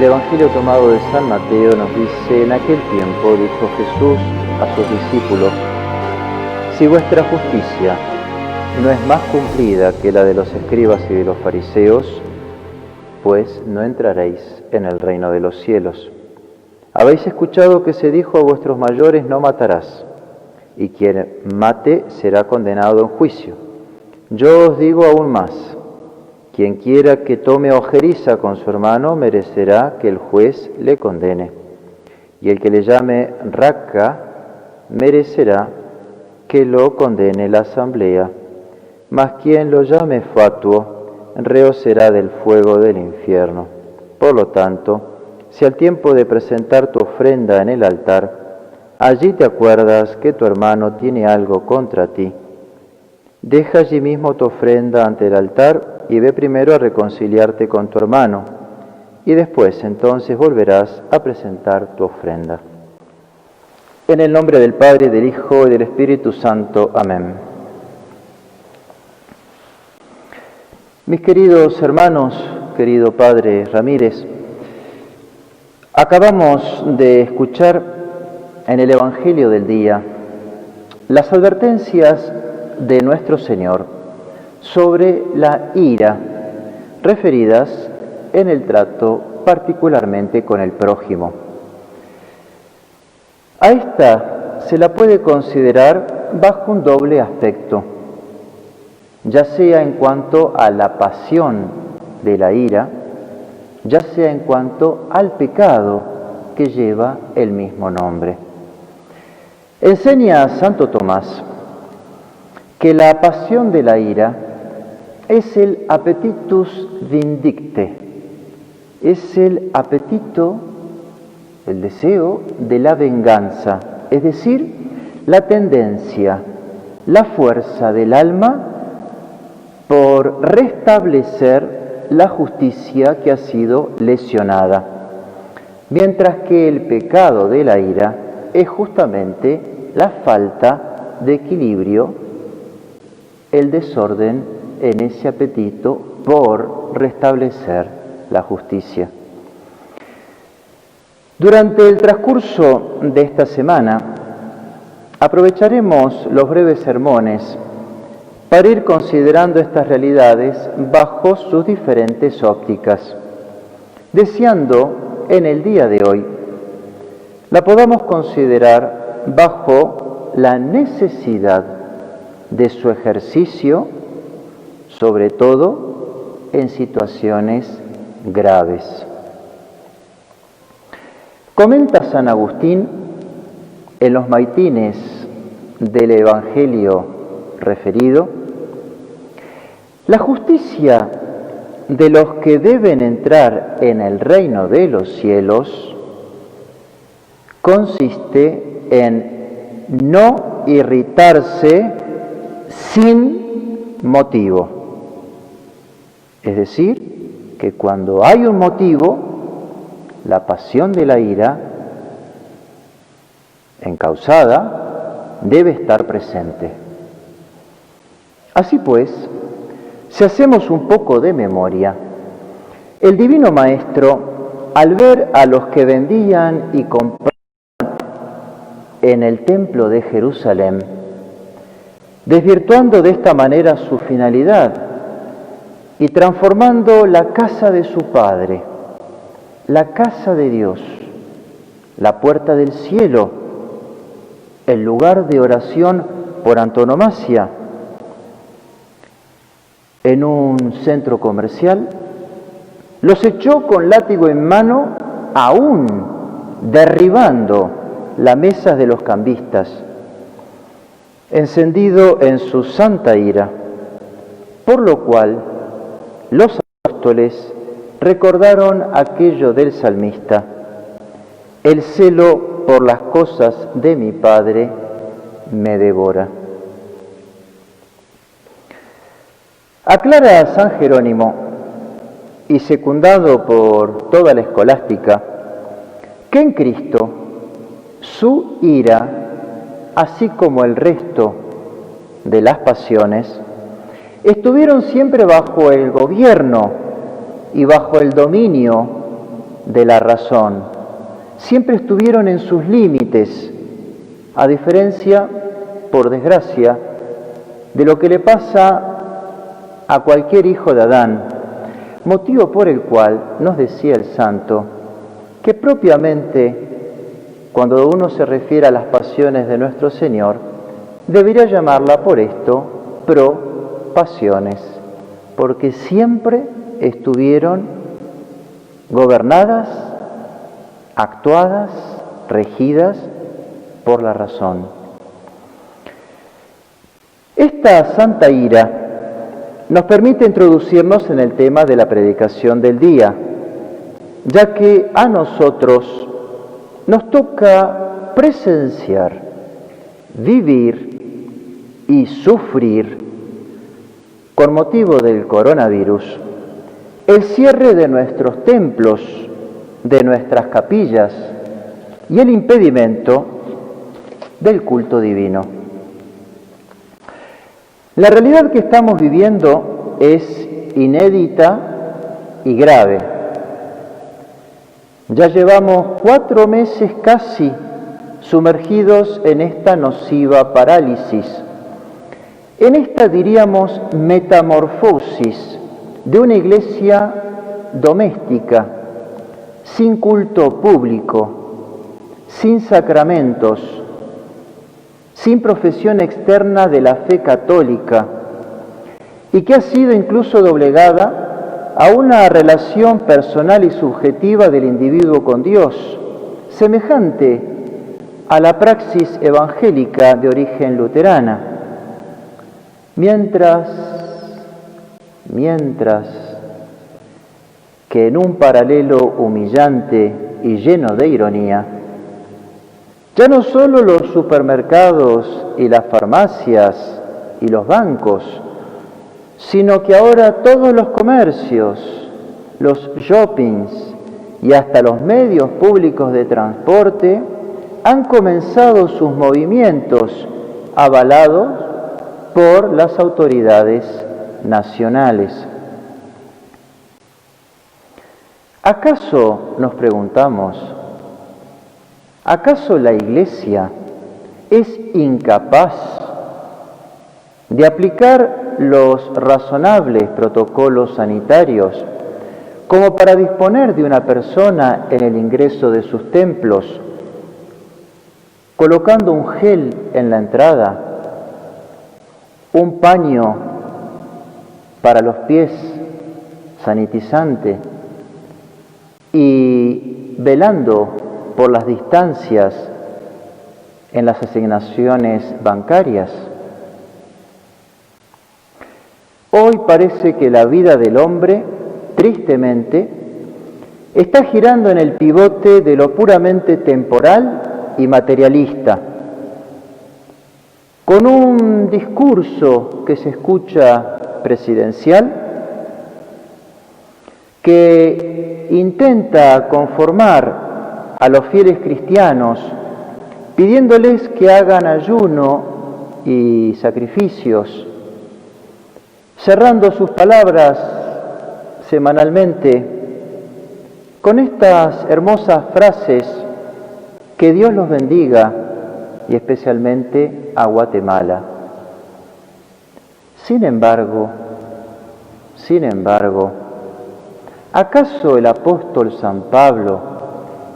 El Evangelio tomado de San Mateo nos dice: en aquel tiempo dijo Jesús a sus discípulos: si vuestra justicia no es más cumplida que la de los escribas y de los fariseos, pues no entraréis en el reino de los cielos. Habéis escuchado que se dijo a vuestros mayores: no matarás, y quien mate será condenado en juicio. Yo os digo aún más: quien quiera que tome ojeriza con su hermano merecerá que el juez le condene, y el que le llame raca merecerá que lo condene la asamblea, mas quien lo llame fatuo reo será del fuego del infierno. Por lo tanto, si al tiempo de presentar tu ofrenda en el altar, allí te acuerdas que tu hermano tiene algo contra ti, deja allí mismo tu ofrenda ante el altar y ve primero a reconciliarte con tu hermano, y después entonces volverás a presentar tu ofrenda. En el nombre del Padre, del Hijo y del Espíritu Santo. Amén. Mis queridos hermanos, querido Padre Ramírez, acabamos de escuchar en el Evangelio del día las advertencias de nuestro Señor sobre la ira, referidas en el trato particularmente con el prójimo. A esta se la puede considerar bajo un doble aspecto, ya sea en cuanto a la pasión de la ira, ya sea en cuanto al pecado que lleva el mismo nombre. Enseña Santo Tomás que la pasión de la ira es el appetitus vindicte, es el apetito, el deseo de la venganza, es decir, la tendencia, la fuerza del alma por restablecer la justicia que ha sido lesionada, mientras que el pecado de la ira es justamente la falta de equilibrio, el desorden en ese apetito por restablecer la justicia. Durante el transcurso de esta semana aprovecharemos los breves sermones para ir considerando estas realidades bajo sus diferentes ópticas, deseando en el día de hoy la podamos considerar bajo la necesidad de su ejercicio, sobre todo en situaciones graves. Comenta San Agustín en los maitines del Evangelio referido: la justicia de los que deben entrar en el reino de los cielos consiste en no irritarse sin motivo. Es decir, que cuando hay un motivo, la pasión de la ira encausada debe estar presente. Así pues, si hacemos un poco de memoria, el Divino Maestro, al ver a los que vendían y compraban en el templo de Jerusalén, desvirtuando de esta manera su finalidad y transformando la casa de su Padre, la casa de Dios, la puerta del cielo, el lugar de oración por antonomasia, en un centro comercial, los echó con látigo en mano, aún derribando las mesas de los cambistas, encendido en su santa ira, por lo cual los apóstoles recordaron aquello del salmista: el celo por las cosas de mi Padre me devora. Aclara San Jerónimo, y secundado por toda la escolástica, que en Cristo su ira, así como el resto de las pasiones, estuvieron siempre bajo el gobierno y bajo el dominio de la razón, siempre estuvieron en sus límites, a diferencia, por desgracia, de lo que le pasa a cualquier hijo de Adán, motivo por el cual nos decía el santo que propiamente cuando uno se refiere a las pasiones de nuestro Señor, debería llamarla por esto pasiones, porque siempre estuvieron gobernadas, actuadas, regidas por la razón. Esta santa ira nos permite introducirnos en el tema de la predicación del día, ya que a nosotros nos toca presenciar, vivir y sufrir, con motivo del coronavirus, el cierre de nuestros templos, de nuestras capillas y el impedimento del culto divino. La realidad que estamos viviendo es inédita y grave. Ya llevamos 4 meses casi sumergidos en esta nociva parálisis, en esta, diríamos, metamorfosis de una iglesia doméstica, sin culto público, sin sacramentos, sin profesión externa de la fe católica, y que ha sido incluso doblegada a una relación personal y subjetiva del individuo con Dios, semejante a la praxis evangélica de origen luterana. Mientras que en un paralelo humillante y lleno de ironía, ya no solo los supermercados y las farmacias y los bancos, sino que ahora todos los comercios, los shoppings y hasta los medios públicos de transporte han comenzado sus movimientos avalados por las autoridades nacionales. ¿Acaso, nos preguntamos, acaso la Iglesia es incapaz de aplicar los razonables protocolos sanitarios como para disponer de una persona en el ingreso de sus templos, colocando un gel en la entrada, un paño para los pies sanitizante y velando por las distancias en las asignaciones bancarias? Hoy parece que la vida del hombre, tristemente, está girando en el pivote de lo puramente temporal y materialista, con un discurso que se escucha presidencial, que intenta conformar a los fieles cristianos, pidiéndoles que hagan ayuno y sacrificios, cerrando sus palabras semanalmente con estas hermosas frases: que Dios los bendiga, y especialmente a Guatemala. Sin embargo, ¿acaso el apóstol San Pablo,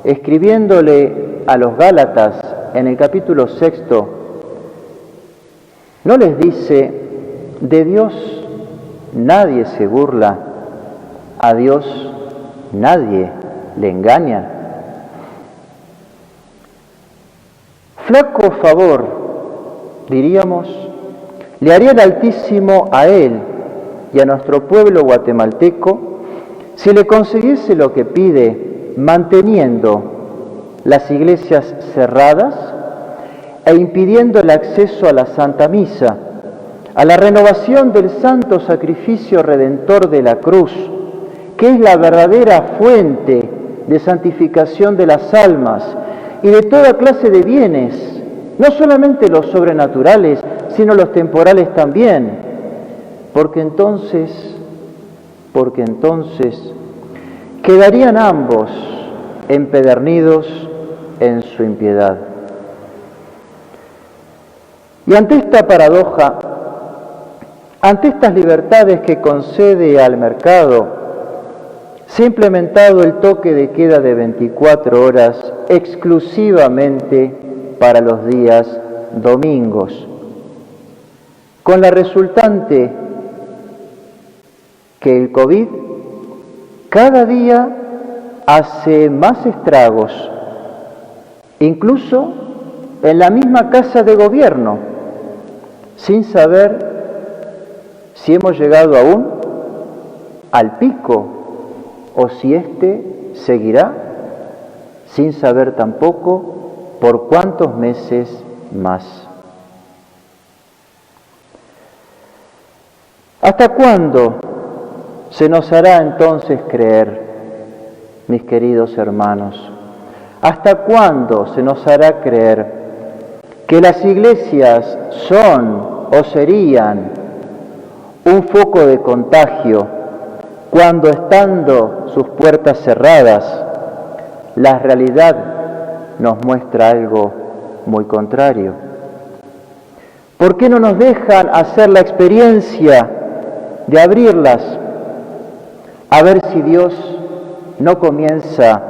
escribiéndole a los Gálatas en el capítulo 6, no les dice: de Dios nadie se burla, a Dios nadie le engaña? Flaco favor, diríamos, le haría el Altísimo a él y a nuestro pueblo guatemalteco si le consiguiese lo que pide, manteniendo las iglesias cerradas e impidiendo el acceso a la Santa Misa, a la renovación del santo sacrificio redentor de la cruz, que es la verdadera fuente de santificación de las almas y de toda clase de bienes, no solamente los sobrenaturales, sino los temporales también, porque entonces, quedarían ambos empedernidos en su impiedad. Y ante esta paradoja, ante estas libertades que concede al mercado, se ha implementado el toque de queda de 24 horas exclusivamente para los días domingos, con la resultante que el COVID cada día hace más estragos, incluso en la misma casa de gobierno, sin saber si hemos llegado aún al pico o si éste seguirá, sin saber tampoco por cuántos meses más. ¿Hasta cuándo se nos hará entonces creer, mis queridos hermanos? ¿Hasta cuándo se nos hará creer que las iglesias son o serían un foco de contagio cuando, estando sus puertas cerradas, la realidad nos muestra algo muy contrario? ¿Por qué no nos dejan hacer la experiencia de abrirlas, a ver si Dios no comienza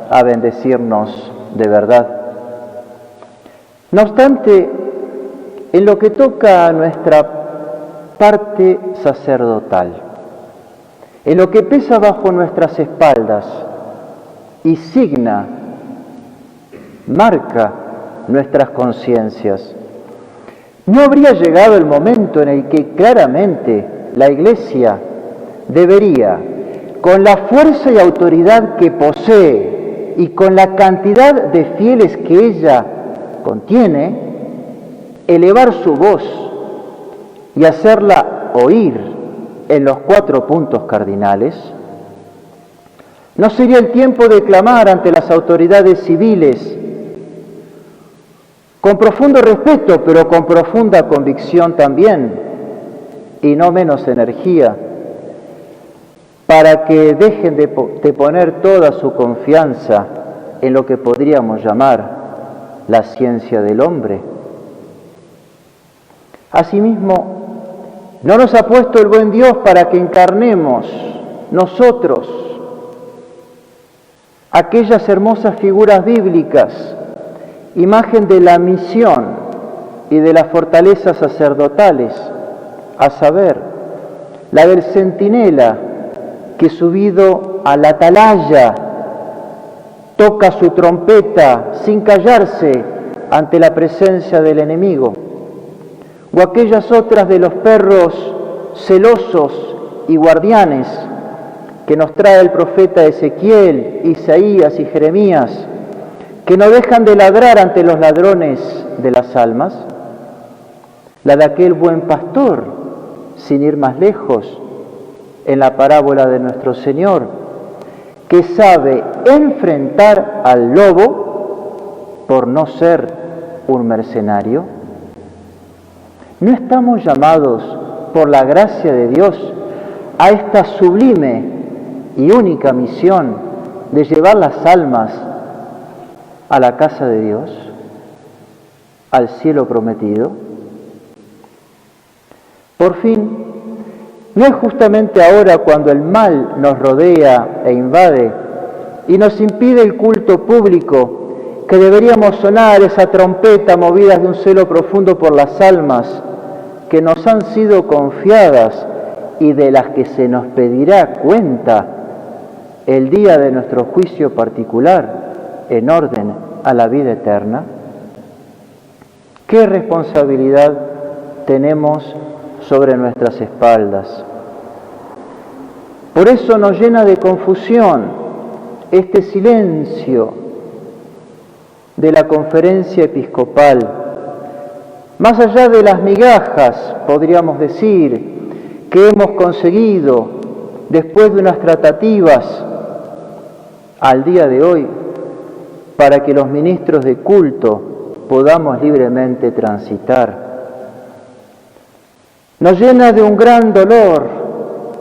a bendecirnos de verdad? No obstante, en lo que toca a nuestra parte sacerdotal, en lo que pesa bajo nuestras espaldas y marca nuestras conciencias, ¿no habría llegado el momento en el que claramente la Iglesia debería, con la fuerza y autoridad que posee y con la cantidad de fieles que ella contiene, elevar su voz y hacerla oír en los 4 puntos cardinales? ¿No sería el tiempo de clamar ante las autoridades civiles con profundo respeto, pero con profunda convicción también, y no menos energía, para que dejen de poner toda su confianza en lo que podríamos llamar la ciencia del hombre? Asimismo, ¿no nos ha puesto el buen Dios para que encarnemos nosotros aquellas hermosas figuras bíblicas, imagen de la misión y de las fortalezas sacerdotales, a saber, la del centinela que, subido a la atalaya, toca su trompeta sin callarse ante la presencia del enemigo, o aquellas otras de los perros celosos y guardianes que nos trae el profeta Ezequiel, Isaías y Jeremías, que no dejan de ladrar ante los ladrones de las almas? La de aquel buen pastor, sin ir más lejos, en la parábola de nuestro Señor, que sabe enfrentar al lobo por no ser un mercenario. ¿No estamos llamados por la gracia de Dios a esta sublime y única misión de llevar las almas a la casa de Dios, al cielo prometido? Por fin, ¿no es justamente ahora, cuando el mal nos rodea e invade y nos impide el culto público, que deberíamos sonar esa trompeta movidas de un celo profundo por las almas que nos han sido confiadas y de las que se nos pedirá cuenta el día de nuestro juicio particular en orden a la vida eterna? ¿Qué responsabilidad tenemos sobre nuestras espaldas? Por eso nos llena de confusión este silencio de la conferencia episcopal. Más allá de las migajas, podríamos decir, que hemos conseguido después de unas tratativas al día de hoy para que los ministros de culto podamos libremente transitar, nos llena de un gran dolor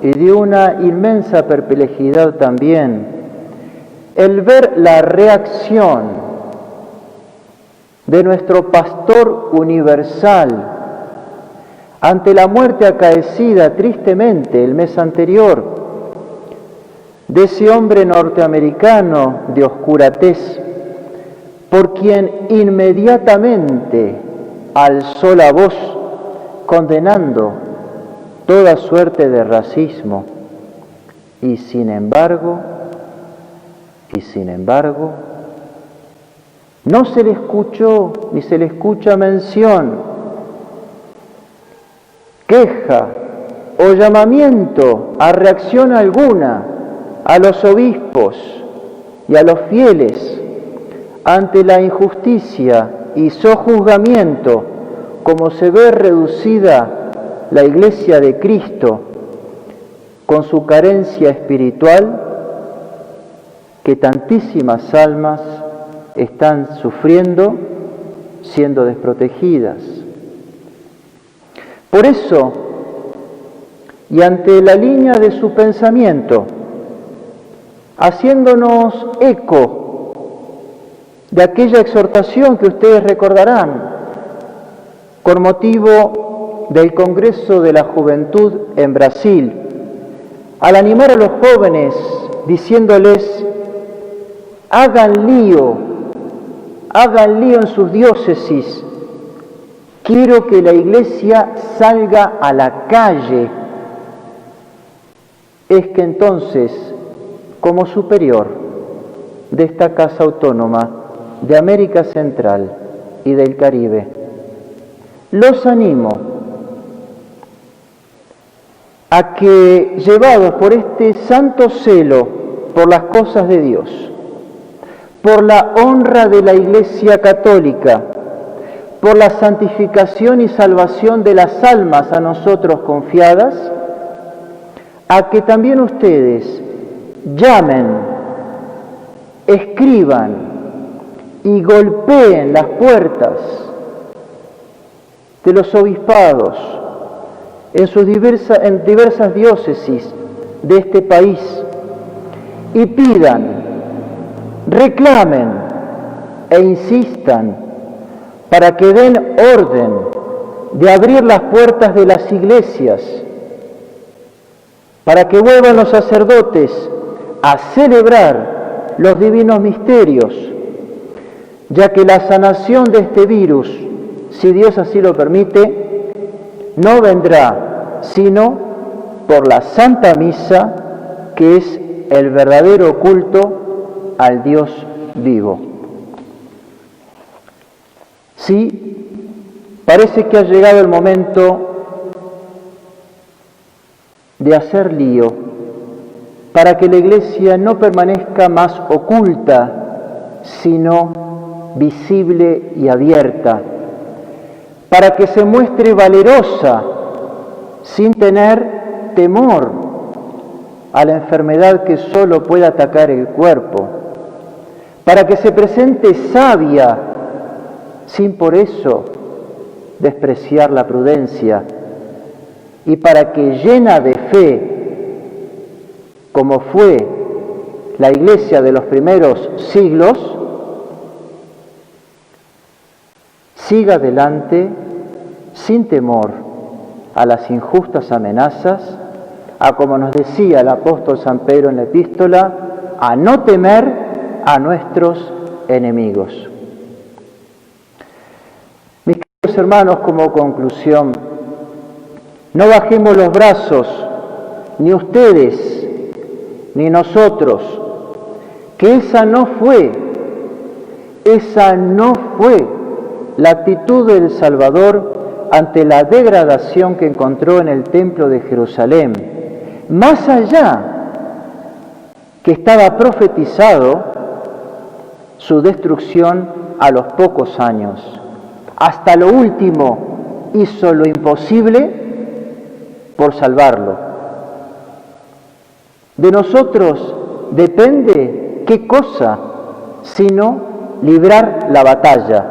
y de una inmensa perplejidad también el ver la reacción de nuestro pastor universal ante la muerte acaecida tristemente el mes anterior de ese hombre norteamericano de oscura tez, por quien inmediatamente alzó la voz condenando toda suerte de racismo. Y sin embargo, no se le escuchó ni se le escucha mención, queja o llamamiento a reacción alguna a los obispos y a los fieles ante la injusticia y sojuzgamiento como se ve reducida la Iglesia de Cristo con su carencia espiritual, que tantísimas almas están sufriendo, siendo desprotegidas. Por eso, y ante la línea de su pensamiento, haciéndonos eco de aquella exhortación que ustedes recordarán con motivo del Congreso de la Juventud en Brasil, al animar a los jóvenes diciéndoles: hagan lío en sus diócesis, quiero que la Iglesia salga a la calle. Es que entonces, como superior de esta Casa Autónoma de América Central y del Caribe, los animo a que, llevados por este santo celo por las cosas de Dios, por la honra de la Iglesia Católica, por la santificación y salvación de las almas a nosotros confiadas, a que también ustedes llamen, escriban y golpeen las puertas de los obispados en diversas diócesis de este país y pidan, reclamen e insistan para que den orden de abrir las puertas de las iglesias, para que vuelvan los sacerdotes a celebrar los divinos misterios, ya que la sanación de este virus, si Dios así lo permite, no vendrá sino por la Santa Misa, que es el verdadero culto al Dios vivo. Sí, parece que ha llegado el momento de hacer lío para que la Iglesia no permanezca más oculta, sino visible y abierta, para que se muestre valerosa sin tener temor a la enfermedad que solo puede atacar el cuerpo, para que se presente sabia sin por eso despreciar la prudencia, y para que, llena de fe, como fue la Iglesia de los primeros siglos, siga adelante sin temor a las injustas amenazas, a, como nos decía el apóstol San Pedro en la epístola, a no temer a nuestros enemigos. Mis queridos hermanos, como conclusión, no bajemos los brazos, ni ustedes, ni nosotros, que esa no fue la actitud del Salvador ante la degradación que encontró en el templo de Jerusalén. Más allá que estaba profetizado su destrucción a los pocos años, hasta lo último hizo lo imposible por salvarlo. De nosotros depende qué cosa, sino librar la batalla.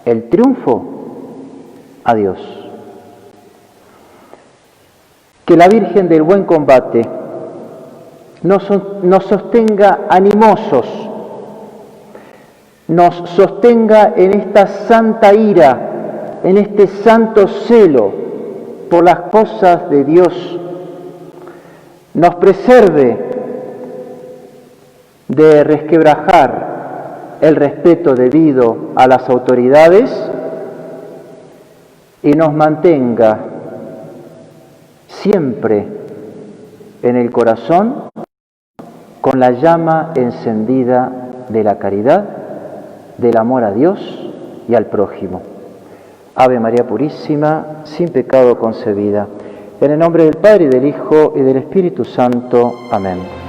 El triunfo a Dios. Que la Virgen del Buen Combate nos sostenga animosos, nos sostenga en esta santa ira, en este santo celo por las cosas de Dios, nos preserve de resquebrajar el respeto debido a las autoridades y nos mantenga siempre en el corazón con la llama encendida de la caridad, del amor a Dios y al prójimo. Ave María Purísima, sin pecado concebida. En el nombre del Padre, y del Hijo, y del Espíritu Santo. Amén.